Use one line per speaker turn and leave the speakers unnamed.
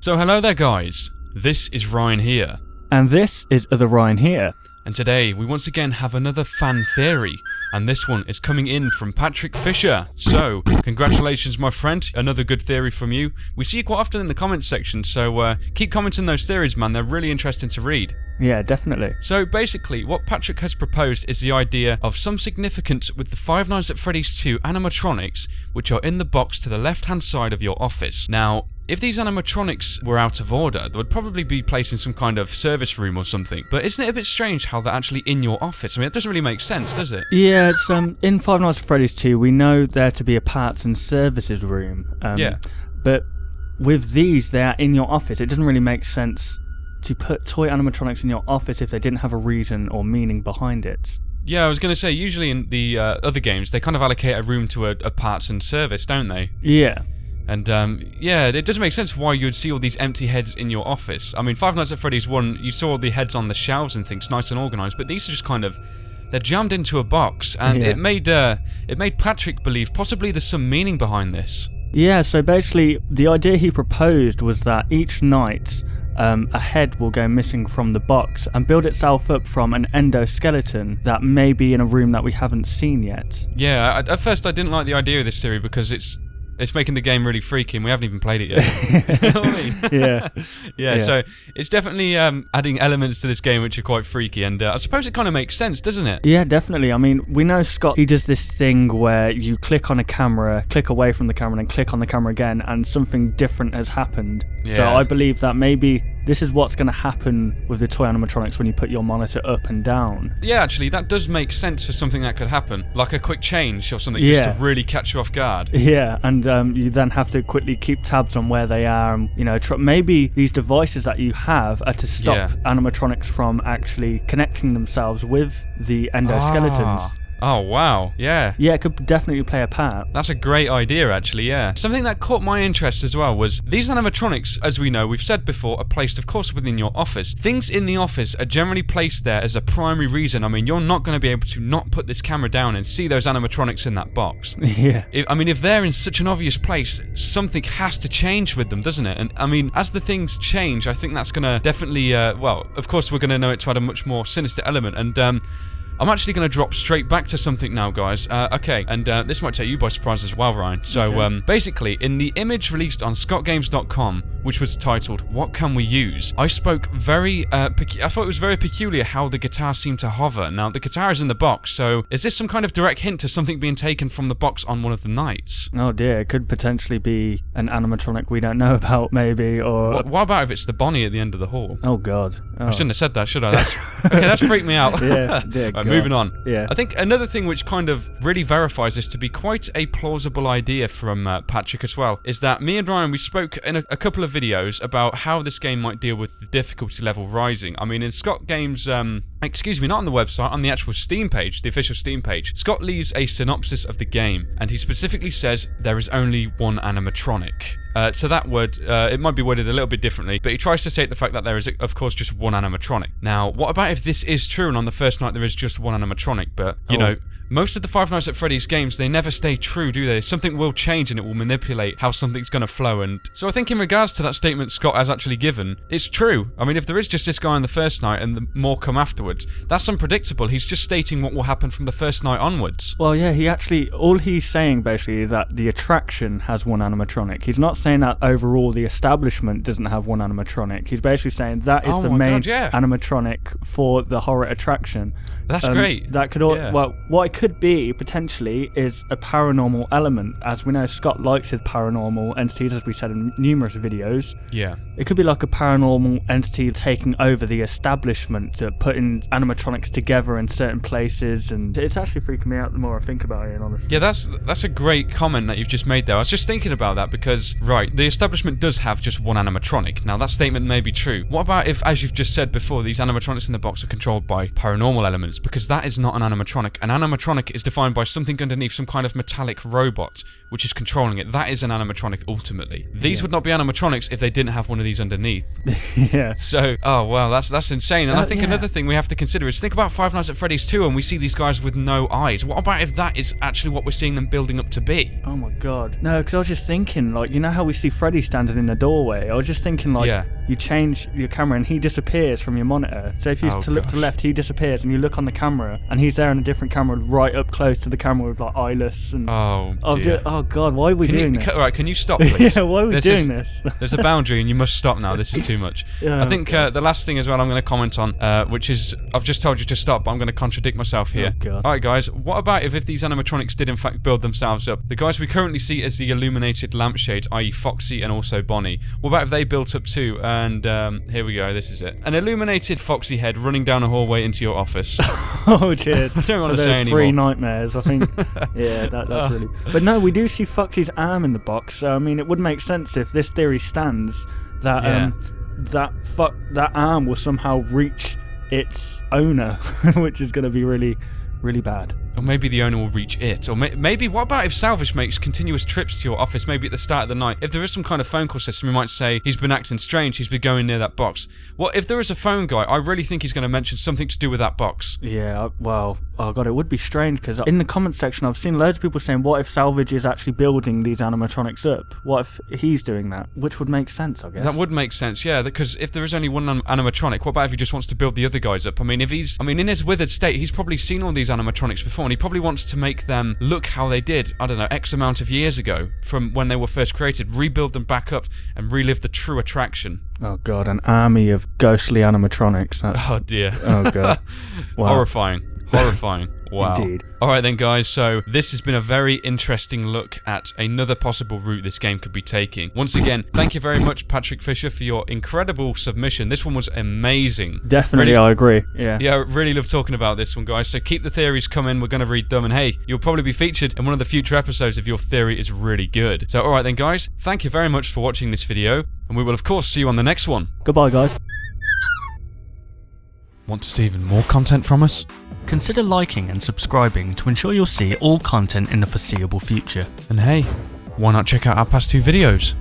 So hello there guys, this is Ryan here.
And this is Other Ryan here.
And today we once again have another fan theory, and this one is coming in from Patrick Fisher. So, congratulations my friend, another good theory from you. We see you quite often in the comments section, so keep commenting those theories man, they're really interesting to read.
Yeah, definitely.
So basically, what Patrick has proposed is the idea of some significance with the Five Nights at Freddy's 2 animatronics, which are in the box to the left-hand side of your office. Now, if these animatronics were out of order, they would probably be placed in some kind of service room or something. But isn't it a bit strange how they're actually in your office? I mean, it doesn't really make sense, does it?
Yeah, it's in Five Nights at Freddy's 2, we know there to be a parts and services room.
Yeah.
But with these, they are in your office. It doesn't really make sense to put toy animatronics in your office if they didn't have a reason or meaning behind it.
Yeah, I was going to say, usually in the other games, they kind of allocate a room to a parts and service, don't they?
Yeah.
And yeah, it doesn't make sense why you'd see all these empty heads in your office. I mean, Five Nights at Freddy's 1, you saw all the heads on the shelves and things, nice and organised, but these are just kind of, they're jammed into a box, and
Yeah.
it made Patrick believe possibly there's some meaning behind this.
Yeah, so basically, the idea he proposed was that each night, a head will go missing from the box and build itself up from an endoskeleton that may be in a room that we haven't seen yet.
Yeah, at first I didn't like the idea of this theory because it's making the game really freaky and we haven't even played it yet. You know what I mean? Yeah, so it's definitely adding elements to this game which are quite freaky, and I suppose it kind of makes sense, doesn't it?
Yeah, definitely. I mean, we know Scott, he does this thing where you click on a camera, click away from the camera, and then click on the camera again, and something different has happened.
Yeah.
So I believe that maybe this is what's going to happen with the toy animatronics when you put your monitor up and down.
Yeah, actually, that does make sense for something that could happen, like a quick change or something, just to really catch you off guard.
Yeah, and you then have to quickly keep tabs on where they are, and maybe these devices that you have are to stop animatronics from actually connecting themselves with the endoskeletons.
Oh, wow. Yeah.
Yeah, it could definitely play a part.
That's a great idea, actually, yeah. Something that caught my interest as well was these animatronics, as we know, we've said before, are placed, of course, within your office. Things in the office are generally placed there as a primary reason. I mean, you're not going to be able to not put this camera down and see those animatronics in that box.
Yeah.
If they're in such an obvious place, something has to change with them, doesn't it? And, I mean, as the things change, I think that's going to definitely, well, of course, we're going to know it to add a much more sinister element, and, I'm actually going to drop straight back to something now, guys. Okay, and this might take you by surprise as well, Ryan. So, basically, in the image released on scottgames.com, which was titled, "What Can We Use?" I spoke I thought it was very peculiar how the guitar seemed to hover. Now, the guitar is in the box, so is this some kind of direct hint to something being taken from the box on one of the nights?
Oh dear, it could potentially be an animatronic we don't know about, maybe, or...
What about if it's the Bonnie at the end of the hall?
Oh god. Oh.
I shouldn't have said that, should I? That's freaked me out.
Yeah, dear
Right,
God.
moving on.
Yeah.
I think another thing which kind of really verifies this to be quite a plausible idea from Patrick as well is that me and Ryan, we spoke in a couple of videos about how this game might deal with the difficulty level rising. I mean, in Scott Games, excuse me, not on the website, on the actual Steam page, the official Steam page, Scott leaves a synopsis of the game, and he specifically says there is only one animatronic. So that word, it might be worded a little bit differently, but he tries to state the fact that there is, of course, just one animatronic. Now, what about if this is true and on the first night there is just one animatronic, but, you know, most of the Five Nights at Freddy's games, they never stay true, do they? Something will change and it will manipulate how something's going to flow, and so I think in regards to that statement Scott has actually given, it's true. I mean, if there is just this guy on the first night and more come afterwards, that's unpredictable. He's just stating what will happen from the first night onwards.
Well, yeah, all he's saying basically is that the attraction has one animatronic. He's not saying that overall the establishment doesn't have one animatronic. He's basically saying that is the main animatronic for the horror attraction.
That's great.
That could well, what it could be potentially is a paranormal element. As we know, Scott likes his paranormal entities, as we said in numerous videos.
Yeah.
It could be like a paranormal entity taking over the establishment, to putting animatronics together in certain places, and it's actually freaking me out the more I think about it, honestly.
Yeah, that's a great comment that you've just made there. I was just thinking about that because, right, the establishment does have just one animatronic. Now, that statement may be true. What about if, as you've just said before, these animatronics in the box are controlled by paranormal elements? Because that is not an animatronic. An animatronic animatronic is defined by something underneath, some kind of metallic robot, which is controlling it. That is an animatronic, ultimately. These would not be animatronics if they didn't have one of these underneath.
Yeah.
So, oh, well, that's insane. And I think another thing we have to consider is think about Five Nights at Freddy's 2 and we see these guys with no eyes. What about if that is actually what we're seeing them building up to be?
Oh my god. No, because I was just thinking, like, you know how we see Freddy standing in the doorway? I was just thinking, like, you change your camera and he disappears from your monitor. So if you look to the left, he disappears, and you look on the camera and he's there in a different camera right up close to the camera with, like, eyeless and... Oh god, why are we doing this?
Right, can you stop, please?
Yeah, why are we doing this?
There's a boundary and you must stop now. This is too much. I think the last thing as well I'm going to comment on, which is, I've just told you to stop, but I'm going to contradict myself here. Alright guys, what about if these animatronics did in fact build themselves up? The guys we currently see as the illuminated lampshades, i.e. Foxy and also Bonnie. What about if they built up too? And here we go, this is it. An illuminated Foxy head running down a hallway into your office.
Oh cheers.
I don't want to say anymore.
Free nightmares, I think. Yeah, that's really... But no, we do see Foxy's arm in the box, so I mean it would make sense if this theory stands that that arm will somehow reach its owner, which is going to be really, really bad.
Or maybe the owner will reach it. Or maybe, what about if Salvage makes continuous trips to your office, maybe at the start of the night? If there is some kind of phone call system, we might say, he's been acting strange, he's been going near that box. Well, if there is a phone guy, I really think he's going to mention something to do with that box.
Yeah, well, oh god, it would be strange, because in the comments section, I've seen loads of people saying, what if Salvage is actually building these animatronics up? What if he's doing that? Which would make sense, I guess.
That would make sense, yeah, because if there is only one animatronic, what about if he just wants to build the other guys up? I mean, in his withered state, he's probably seen all these animatronics before, and he probably wants to make them look how they did, I don't know, X amount of years ago from when they were first created, rebuild them back up and relive the true attraction.
Oh god, an army of ghostly animatronics.
Oh dear.
Oh god. Wow.
Horrifying. Wow.
Indeed.
Alright then guys, so this has been a very interesting look at another possible route this game could be taking. Once again, thank you very much Patrick Fisher for your incredible submission. This one was amazing.
Definitely, I agree. Yeah,
I really love talking about this one, guys. So keep the theories coming, we're going to read them, and hey, you'll probably be featured in one of the future episodes if your theory is really good. So alright then guys, thank you very much for watching this video, and we will of course see you on the next one.
Goodbye guys.
Want to see even more content from us?
Consider liking and subscribing to ensure you'll see all content in the foreseeable future.
And hey, why not check out our past 2 videos?